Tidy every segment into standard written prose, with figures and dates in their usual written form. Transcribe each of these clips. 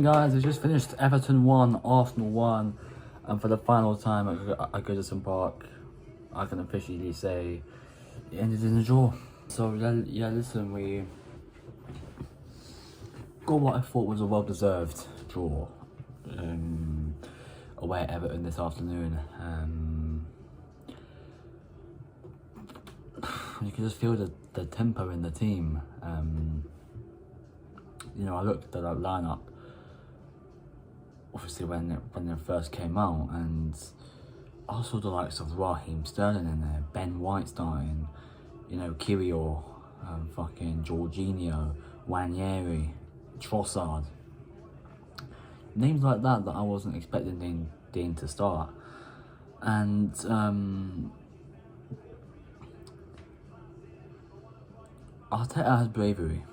morning, guys. I just finished Everton 1, Arsenal 1, and for the final time at Goodison Park, I can officially say it ended in a draw. So yeah, listen, we got what I thought was a well-deserved draw away at Everton this afternoon. You can just feel the tempo in the team. You know, I looked at that lineup, obviously when it first came out, and I saw the likes of Raheem Sterling in there, Ben White starting, you know, Kirill, fucking Jorginho, Wanyeri, Trossard. Names like that I wasn't expecting Dean to start. And Arteta has bravery.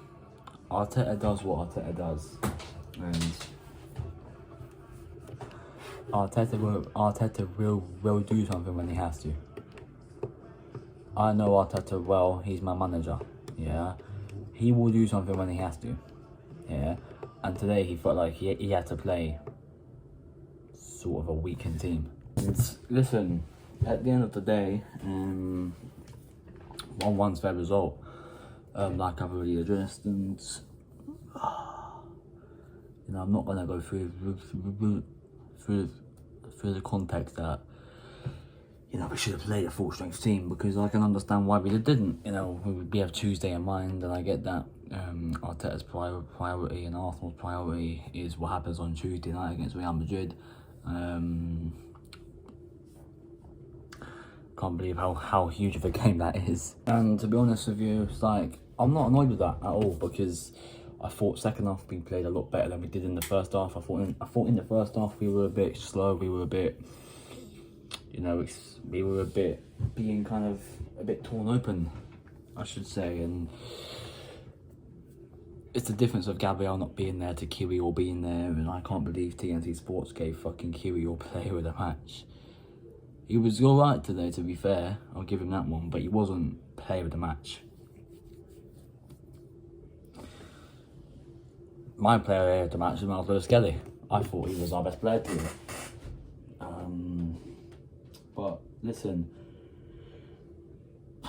Arteta does what Arteta does, and Arteta will do something when he has to. I know Arteta well. He's my manager. Yeah, he will do something when he has to. Yeah, and today he felt like he had to play sort of a weakened team. And listen, at the end of the day, 1-1's fair result. Like I've already addressed, and you know, I'm not gonna go through the context that, you know, we should have played a full strength team, because I can understand why we didn't. You know, we have Tuesday in mind, and I get that. Arteta's priority and Arsenal's priority is what happens on Tuesday night against Real Madrid. Can't believe how huge of a game that is. And to be honest with you, it's like, I'm not annoyed with that at all, because I thought second half we played a lot better than we did in the first half. I thought in the first half we were a bit slow. We were a bit, you know, we were being kind of a bit torn open, I should say. And it's the difference of Gabriel not being there to Kirill being there. And I can't believe TNT Sports gave fucking Kirill player of the match. He was alright today, to be fair. I'll give him that one, but he wasn't player of the match. My player of the match was Lewis Kelly. I thought he was our best player today. But listen, a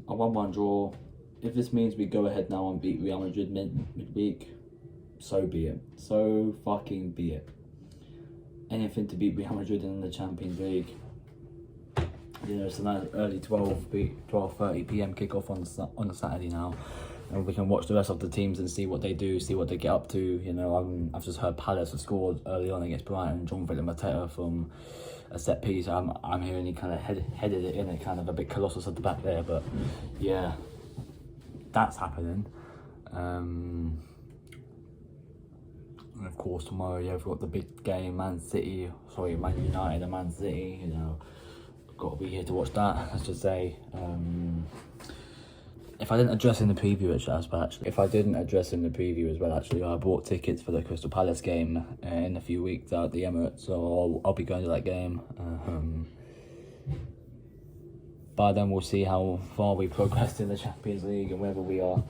1-1 draw. If this means we go ahead now and beat Real Madrid midweek, so be it. So fucking be it. Anything to beat Real Madrid in the Champions League. You know, it's a nice early 12:30 PM kickoff on a Saturday now, and we can watch the rest of the teams and see what they do, see what they get up to. You know, I've just heard Palace have scored early on against Brighton. John Philip Mateta from a set piece. I'm hearing he kind of headed it in, it kind of a bit colossus at the back there, but yeah, that's happening. And of course tomorrow, yeah, we've got the big game, Man United and Man City. You know, got to be here to watch that. Let's just say, if I didn't address in the preview as well, actually, I bought tickets for the Crystal Palace game in a few weeks out at the Emirates, so I'll be going to that game. But then we'll see how far we progressed in the Champions League and whether we are,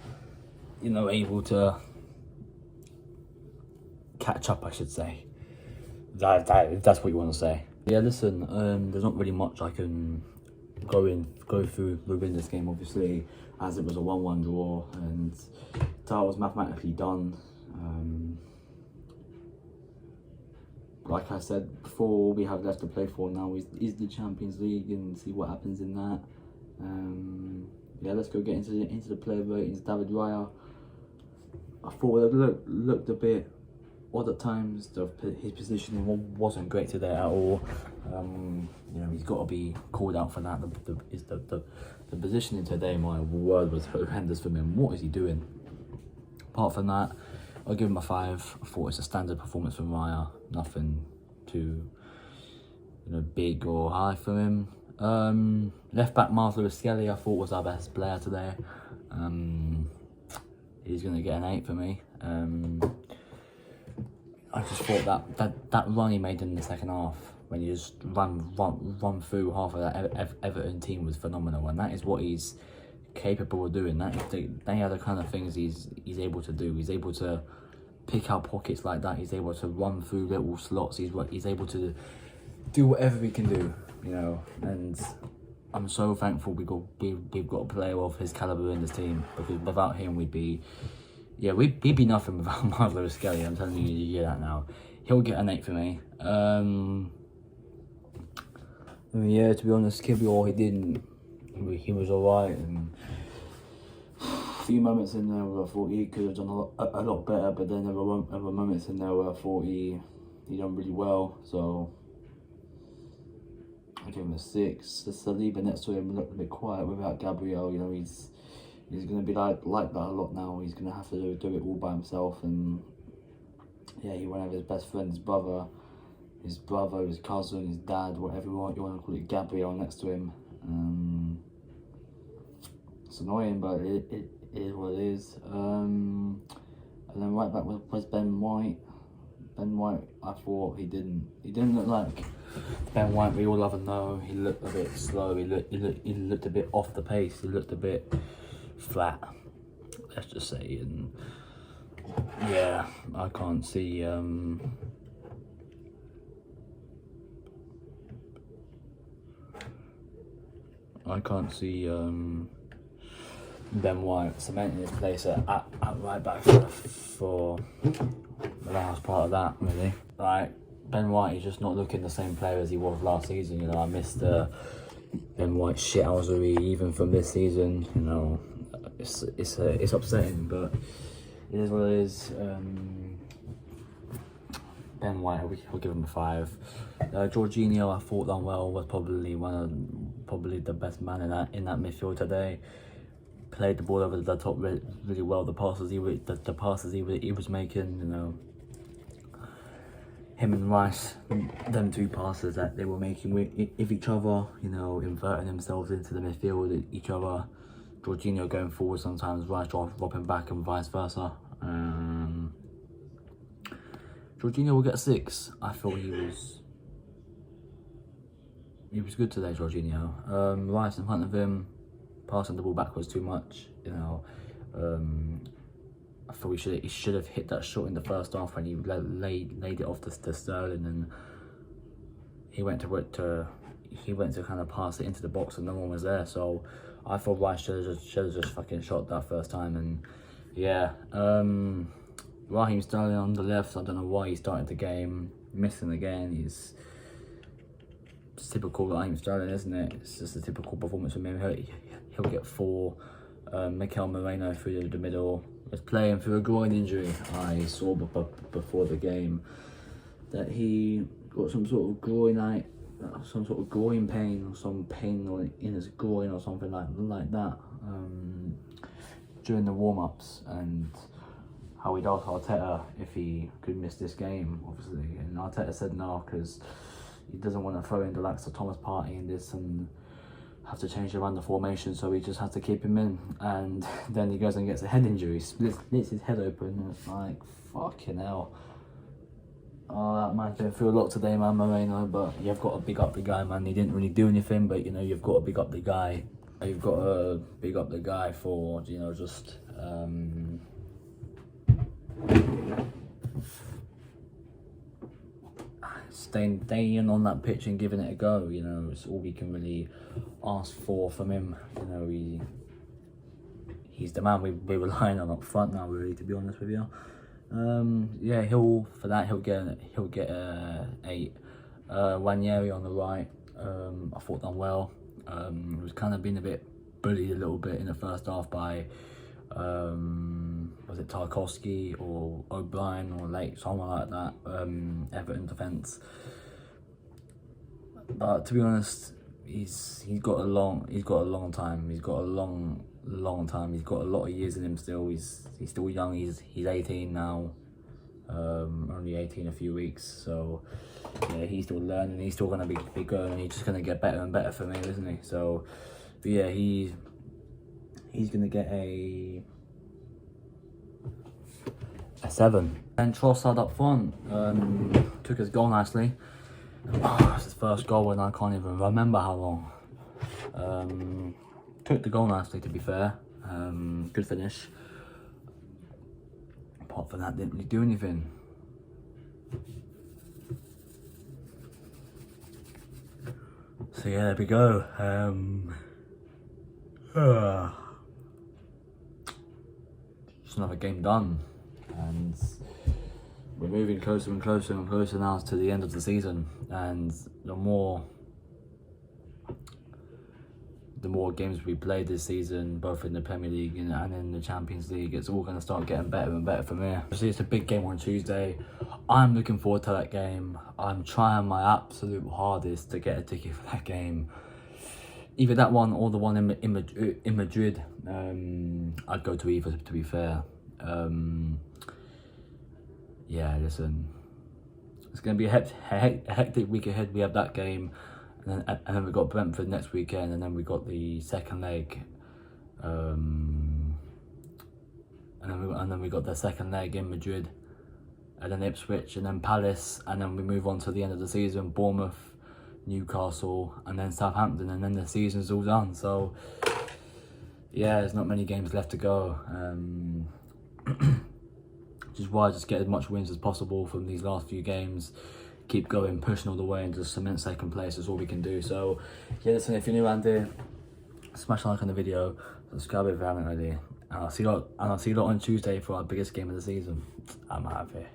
you know, able to catch up, I should say. That's what you want to say. Yeah, listen, there's not really much I can go through within this game, obviously, as it was a 1-1 draw and title was mathematically done. Like I said before, all we have left to play for now is the Champions League, and see what happens in that. Yeah, let's go get into the player ratings. David Raya, I thought it looked a bit odd at times. His positioning wasn't great today at all. You know, he's got to be called out for that. The positioning today, my word, was horrendous from him. What is he doing? Apart from that, I'll give him a 5. I thought it's a standard performance from Raya. Nothing too, you know, big or high for him. Left back Lewis Kelly, I thought was our best player today. He's going to get an 8 for me. I just thought that run he made in the second half, when you just run through half of that Everton team, was phenomenal, and that is what he's capable of doing. They are the kind of things he's able to do. He's able to pick out pockets like that. He's able to run through little slots. He's able to do whatever he can do, you know. And I'm so thankful we've got a player of his caliber in this team, because without him we'd be nothing without Marlo Skelly. I'm telling you, you get that now. He'll get an 8 for me. Yeah, to be honest, Kiwior, he was alright, and a few moments in there where I thought he could have done a lot better, but then there were moments in there where I thought he done really well, so I give him a 6. The Saliba next to him looked a bit quiet without Gabriel. You know, he's going to be like that a lot now. He's going to have to do it all by himself, and yeah, he won't have his best friend, his brother, his cousin, his dad, whatever you want to call it, Gabriel next to him. It's annoying, but it is what it is. And then right back was Ben White. Ben White, I thought he didn't look like Ben White we all love and know. He looked a bit slow. He looked a bit off the pace. He looked a bit flat, let's just say. And yeah, I can't see. Ben White cementing his place at right back for the last part of that, really. Like, Ben White is just not looking the same player as he was last season. You know, I missed Ben White's shithousery even from this season. You know, it's upsetting, but it is what it is. Ben White, I'll give him a 5. Jorginho, I thought done well. Was probably the best man in that midfield today. Played the ball over the top really well. The passes he was making, you know, him and Rice, them two passes that they were making with each other, you know, inverting themselves into the midfield at each other. Jorginho going forward sometimes, Rice dropping back, and vice versa. Jorginho will get a 6. I thought he was good today, Jorginho. Rice in front of him, passing the ball backwards too much, you know. I thought he should have hit that shot in the first half when he laid it off to Sterling, and he went to kind of pass it into the box and no one was there. So I thought Rice should have just fucking shot that first time. And yeah, Raheem Sterling on the left, I don't know why he started the game missing again. It's typical Raheem Sterling, isn't it? It's just a typical performance from him. He'll get 4. Mikel Moreno through the middle was playing through a groin injury. I saw before the game that he got some sort of groin pain, or some pain in his groin or something like that during the warm-ups, and how he'd asked Arteta if he could miss this game, obviously, and Arteta said no, because he doesn't want to throw in the likes of Thomas Partey in this and have to change around the formation, so he just has to keep him in. And then he goes and gets a head injury, splits his head open, and it's like, fucking hell. Oh, that man's been through a lot today, man, Moreno, but you've got to big up the guy, man. He didn't really do anything, but, you know, you've got to big up the guy. You've got to big up the guy for, you know, just staying on that pitch and giving it a go. You know, it's all we can really ask for from him. You know, he's the man we're relying on up front now, really, to be honest with you. Yeah, he'll get a 8. Wanyeri on the right, I thought done well. He was kind of being a bit bullied a little bit in the first half by was it Tarkowski or O'Brien or Late, someone like that, Everton defence. But to be honest, he's got a long time. He's got a long time. He's got a lot of years in him still. He's still young. He's 18 now. Only 18 a few weeks. So yeah, he's still learning. He's still gonna be going. And he's just gonna get better and better for me, isn't he? So, but yeah, he's gonna get a 7. And Trossard up front took his goal nicely. Oh, it's his first goal and I can't even remember how long. Took the goal nicely, to be fair. Good finish. apart from that, didn't really do anything. So yeah, there we go. Just another game done, and we're moving closer and closer and closer now to the end of the season. And the more games we play this season, both in the Premier League and in the Champions League, it's all going to start getting better and better from here. Obviously, it's a big game on Tuesday. I'm looking forward to that game. I'm trying my absolute hardest to get a ticket for that game. Either that one or the one in Madrid. I'd go to either, to be fair. Yeah, listen, it's going to be a hectic week ahead. We have that game, and then we've got Brentford next weekend, and then we've got the second leg, and then we got the second leg in Madrid, and then Ipswich, and then Palace, and then we move on to the end of the season, Bournemouth, Newcastle, and then Southampton, and then the season's all done. So yeah, there's not many games left to go. Which is why I just get as much wins as possible from these last few games. Keep going, pushing all the way, and just cement second place. That's all we can do. So yeah, listen, if you're new around here, smash a like on the video, subscribe if you haven't already, and I'll see you lot on Tuesday for our biggest game of the season. I'm out of here.